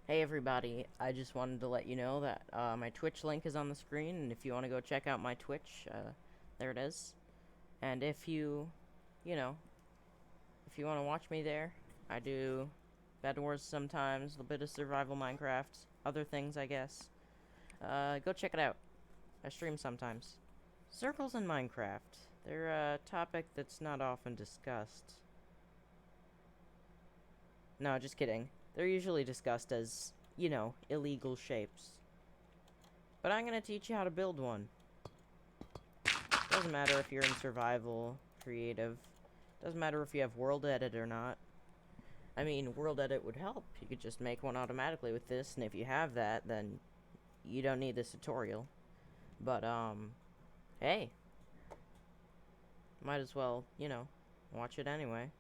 Hey everybody, I just wanted to let you know that my Twitch link is on the screen, and if you want to go check out my Twitch, there it is. And if you know, if you want to watch me there, I do Bed Wars sometimes, a little bit of survival Minecraft, other things I guess. Go check it out. I stream sometimes. Circles in Minecraft. They're a topic that's not often discussed. No, just kidding. They're usually discussed as, illegal shapes. But I'm gonna teach you how to build one. Doesn't matter if you're in survival, creative. Doesn't matter if you have world edit or not. I mean, world edit would help. You could just make one automatically with this, and if you have that, then you don't need this tutorial. But, hey. Might as well, watch it anyway.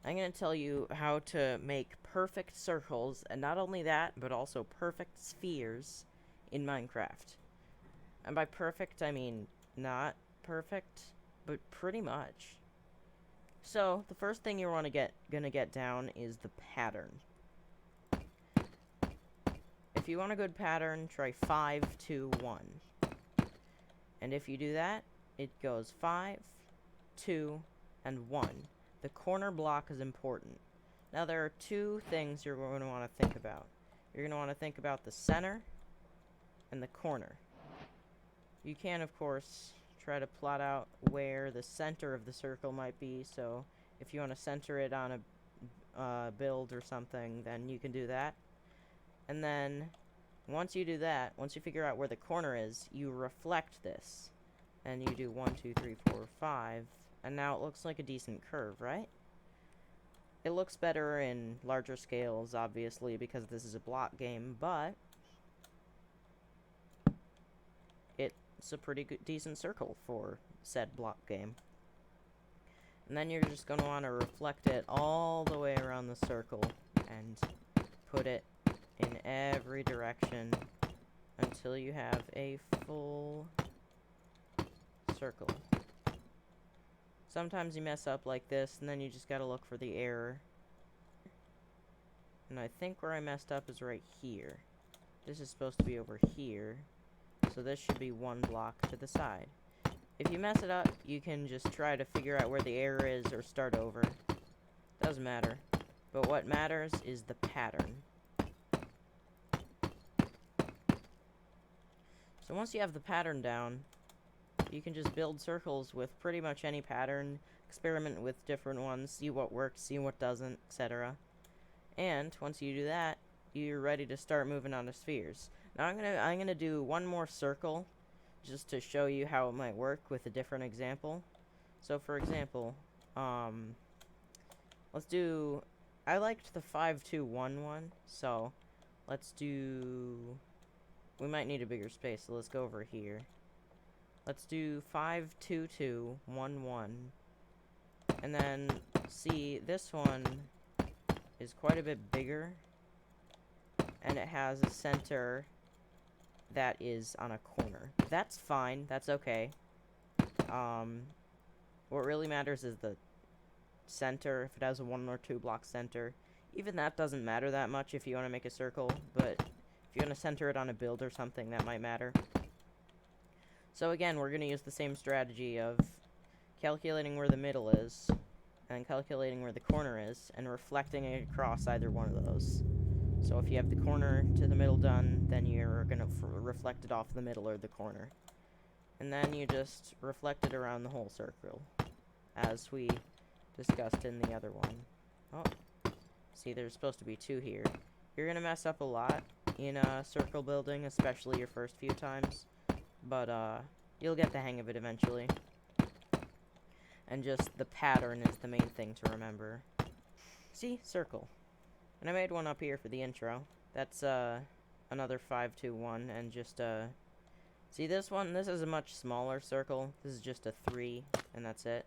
I'm gonna tell you how to make perfect circles, and not only that, but also perfect spheres in Minecraft. And by perfect, I mean not perfect, but pretty much. So, the first thing you're gonna get down is the pattern. If you want a good pattern, try 5, 2, 1. And if you do that, it goes 5, 2, and 1. The corner block is important. Now, there are two things you're going to want to think about. You're going to want to think about the center and the corner. You can, of course, try to plot out where the center of the circle might be, so if you want to center it on a build or something, then you can do that. And then, once you do that, once you figure out where the corner is, you reflect this. And you do 1, 2, 3, 4, 5, and now it looks like a decent curve, right? It looks better in larger scales, obviously, because this is a block game, but it's a pretty good, decent circle for said block game. And then you're just going to want to reflect it all the way around the circle and put it in every direction until you have a full circle. Sometimes you mess up like this, and then you just gotta look for the error. And I think where I messed up is right here. This is supposed to be over here, so this should be one block to the side. If you mess it up, you can just try to figure out where the error is or start over. Doesn't matter. But what matters is the pattern. So once you have the pattern down, you can just build circles with pretty much any pattern, experiment with different ones, see what works, see what doesn't, etc. And once you do that, you're ready to start moving on to spheres. Now I'm gonna do one more circle just to show you how it might work with a different example. So for example, let's do, I liked the 5, 2, 1 one, so let's do, we might need a bigger space, so let's go over here. Let's do 5, 2, 2, 1, 1. And then, see, this one is quite a bit bigger. And it has a center that is on a corner. That's fine. That's okay. What really matters is the center. If it has a 1 or 2 block center. Even that doesn't matter that much if you want to make a circle. But if you want to center it on a build or something, that might matter. So again, we're going to use the same strategy of calculating where the middle is, and calculating where the corner is, and reflecting it across either one of those. So if you have the corner to the middle done, then you're going to reflect it off the middle or the corner. And then you just reflect it around the whole circle, as we discussed in the other one. Oh, see, there's supposed to be 2 here. You're going to mess up a lot in circle building, especially your first few times. But, you'll get the hang of it eventually. And just the pattern is the main thing to remember. See? Circle. And I made one up here for the intro. That's, another 5, 2, 1, and just, see this one? This is a much smaller circle. This is just a 3, and that's it.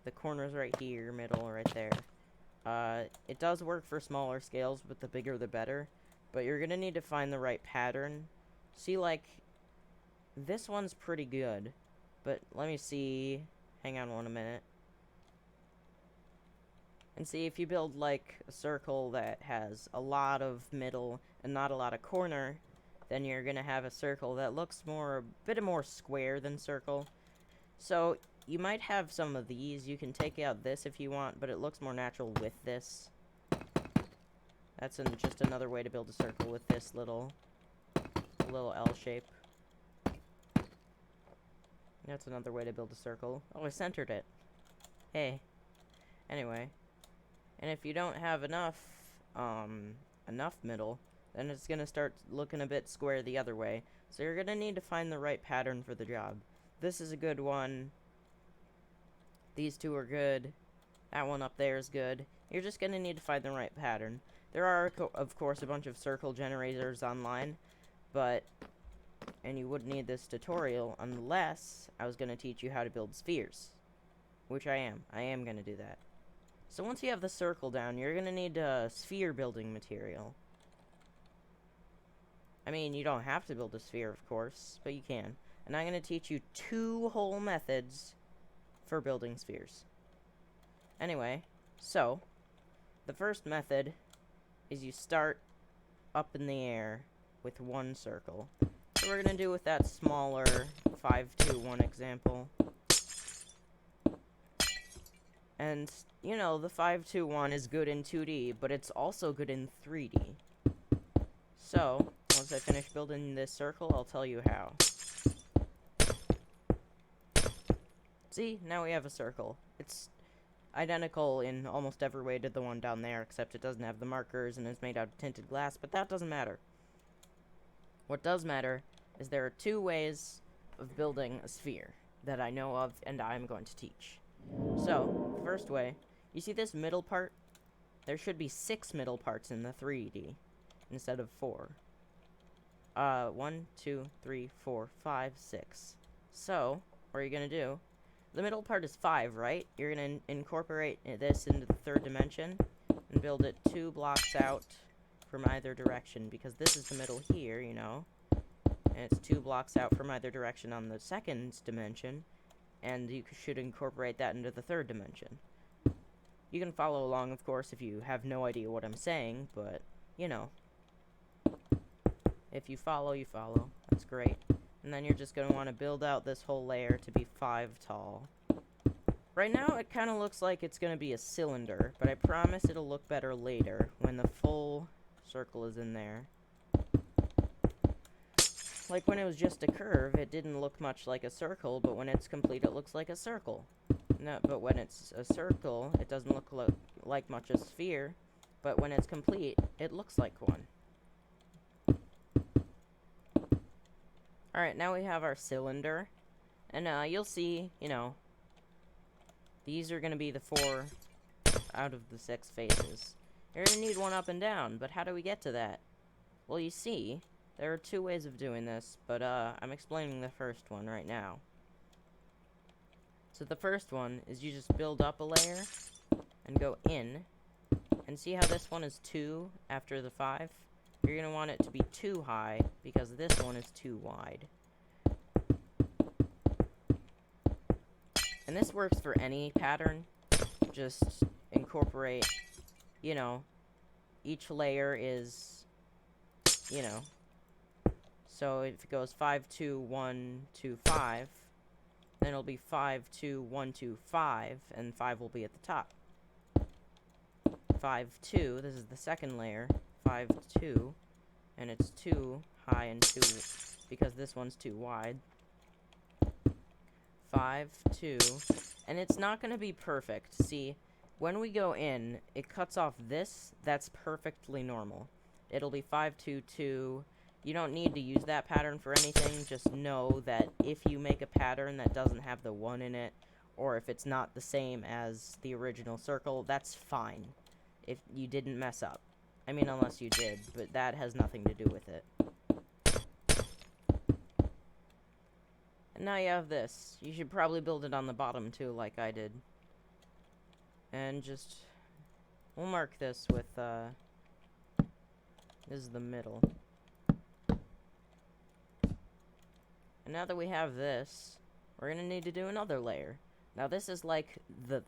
The corner's right here, middle, right there. It does work for smaller scales, but the bigger the better. But you're gonna need to find the right pattern. See, like, this one's pretty good, but let me see. Hang on 1 minute. And see, if you build like a circle that has a lot of middle and not a lot of corner, then you're gonna have a circle that looks a bit more square than circle. So you might have some of these. You can take out this if you want, but it looks more natural with this. That's just another way to build a circle with this little L shape. That's another way to build a circle. Oh, I centered it. Hey. Anyway. And if you don't have enough middle, then it's gonna start looking a bit square the other way. So you're gonna need to find the right pattern for the job. This is a good one. These two are good. That one up there is good. You're just gonna need to find the right pattern. There are, of course, a bunch of circle generators online, and you wouldn't need this tutorial unless I was gonna teach you how to build spheres, which I am. I am gonna do that. So once you have the circle down, you're gonna need sphere building material. I mean, you don't have to build a sphere, of course, but you can. And I'm gonna teach you 2 whole methods for building spheres. Anyway, so the first method is you start up in the air with 1 circle. So we're gonna do with that smaller 5-2-1 example. And, you know, the 5-2-1 is good in 2D, but it's also good in 3D. So, once I finish building this circle, I'll tell you how. See, now we have a circle. It's identical in almost every way to the one down there, except it doesn't have the markers and is made out of tinted glass, but that doesn't matter. What does matter is there are 2 ways of building a sphere that I know of and I'm going to teach. So, the first way, you see this middle part? There should be 6 middle parts in the 3D instead of 4. 1, 2, 3, 4, 5, 6. So, what are you gonna do? The middle part is 5, right? You're gonna incorporate this into the 3rd dimension and build it 2 blocks out from either direction, because this is the middle here, you know, and it's 2 blocks out from either direction on the 2nd dimension, and you should incorporate that into the 3rd dimension. You can follow along, of course, if you have no idea what I'm saying, but, you know, if you follow, you follow. That's great. And then you're just going to want to build out this whole layer to be 5 tall. Right now, it kind of looks like it's going to be a cylinder, but I promise it'll look better later when the full circle is in there. Like when it was just a curve, it didn't look much like a circle, but when it's complete, it looks like a circle. No, but when it's a circle, it doesn't look like much a sphere, but when it's complete, it looks like one. Alright, now we have our cylinder, and you'll see, you know, these are going to be the 4 out of the 6 faces. You're going to need one up and down, but how do we get to that? Well, you see, there are 2 ways of doing this, but I'm explaining the first one right now. So the first one is you just build up a layer and go in, and see how this one is 2 after the 5? You're going to want it to be too high, because this one is too wide. And this works for any pattern. Just incorporate, you know, each layer is, you know, so if it goes 5, 2, 1, 2, 5, then it'll be 5, 2, 1, 2, 5, and 5 will be at the top. 5, 2, this is the second layer, 5, 2, and it's 2 high and 2, because this one's too wide. 5, 2, and it's not going to be perfect. See, when we go in, it cuts off this. That's perfectly normal. It'll be 5, 2, 2. You don't need to use that pattern for anything. Just know that if you make a pattern that doesn't have the 1 in it, or if it's not the same as the original circle, that's fine. If you didn't mess up. I mean, unless you did, but that has nothing to do with it. And now you have this. You should probably build it on the bottom too, like I did. And just, we'll mark this with, this is the middle. And now that we have this, we're gonna need to do another layer. Now this is like the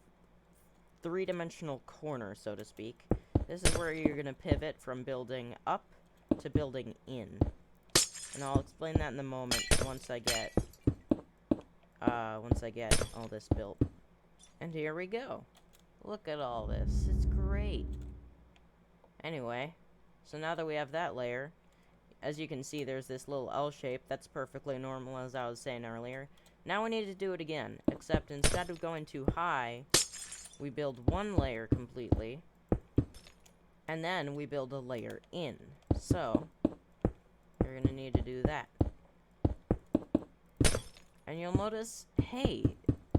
three-dimensional corner, so to speak. This is where you're gonna pivot from building up to building in. And I'll explain that in a moment once I get all this built. And here we go. Look at all this. It's great. Anyway, so now that we have that layer, as you can see, there's this little L shape. That's perfectly normal, as I was saying earlier. Now we need to do it again, except instead of going too high, we build one layer completely, and then we build a layer in. So, you're going to need to do that. And you'll notice, hey,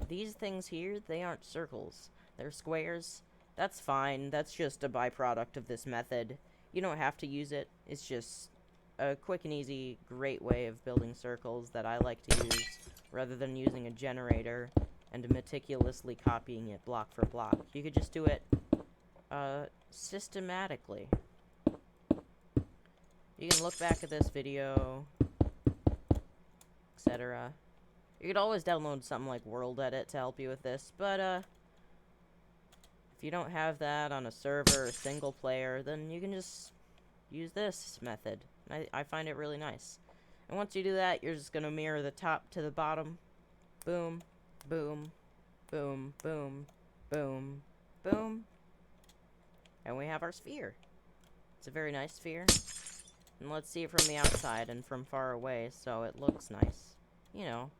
these things here, they aren't circles. They're squares. That's fine. That's just a byproduct of this method. You don't have to use it. It's just a quick and easy, great way of building circles that I like to use, rather than using a generator and meticulously copying it block for block. You could just do it systematically. You can look back at this video, etc. You could always download something like World Edit to help you with this, but if you don't have that on a server or single player, then you can just use this method. I find it really nice. And once you do that, you're just gonna mirror the top to the bottom. Boom, boom, boom, boom, boom, boom. And we have our sphere. It's a very nice sphere. And let's see it from the outside and from far away, so it looks nice. You know,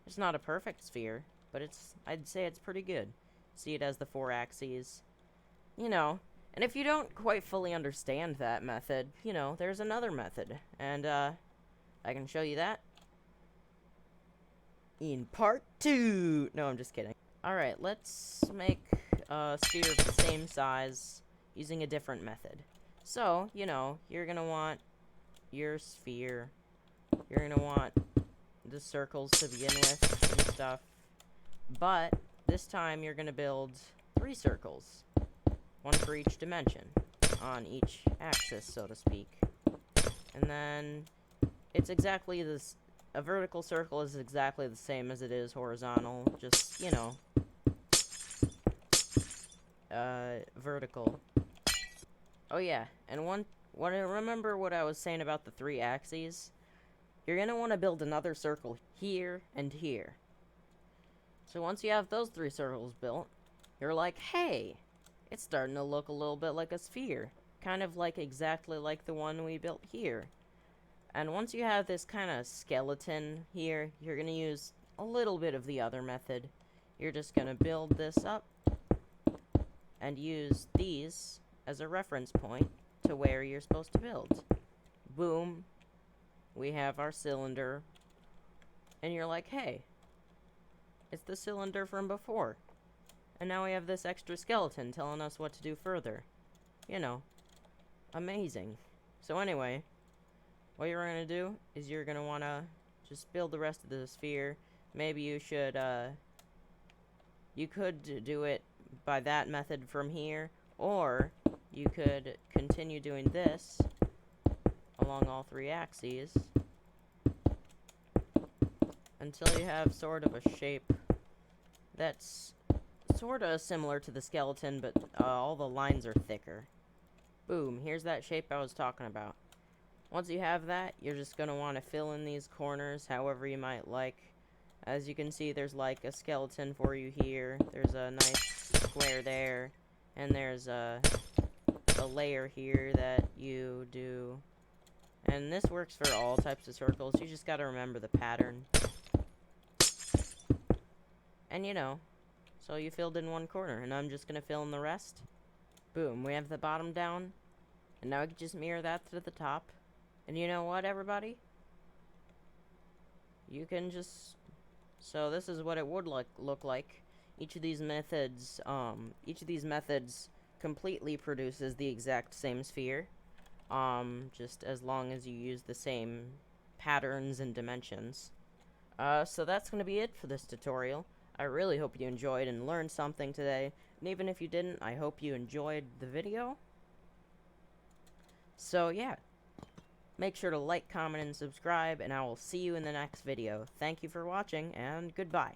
it's not a perfect sphere, but I'd say it's pretty good. See, it has the 4 axes. You know, and if you don't quite fully understand that method, you know, there's another method. And, I can show you that in part 2. No, I'm just kidding. Alright, let's make a sphere of the same size using a different method. So, you know, you're gonna want your sphere. You're gonna want the circles to begin with and stuff. But this time you're gonna build 3 circles. One for each dimension. On each axis, so to speak. And then it's exactly this. A vertical circle is exactly the same as it is horizontal. Just, you know, vertical. Oh yeah, and remember what I was saying about the 3 axes? You're gonna want to build another circle here and here. So once you have those 3 circles built, you're like, hey, it's starting to look a little bit like a sphere. Kind of like exactly like the one we built here. And once you have this kind of skeleton here, you're going to use a little bit of the other method. You're just going to build this up and use these as a reference point to where you're supposed to build. Boom. We have our cylinder. And you're like, hey, it's the cylinder from before. And now we have this extra skeleton telling us what to do further. You know, amazing. So anyway, what you're going to do is you're going to want to just build the rest of the sphere. Maybe you should, you could do it by that method from here, or you could continue doing this along all 3 axes until you have sort of a shape that's sort of similar to the skeleton, but all the lines are thicker. Boom, here's that shape I was talking about. Once you have that, you're just going to want to fill in these corners however you might like. As you can see, there's like a skeleton for you here. There's a nice square there. And there's a layer here that you do. And this works for all types of circles. You just got to remember the pattern. And you know, so you filled in one corner, and I'm just going to fill in the rest. Boom, we have the bottom down. And now we can just mirror that to the top. And you know what, everybody? You can just... So this is what it would look like. Each of these methods completely produces the exact same sphere. Just as long as you use the same patterns and dimensions. So that's going to be it for this tutorial. I really hope you enjoyed and learned something today. And even if you didn't, I hope you enjoyed the video. So yeah. Make sure to like, comment, and subscribe, and I will see you in the next video. Thank you for watching, and goodbye.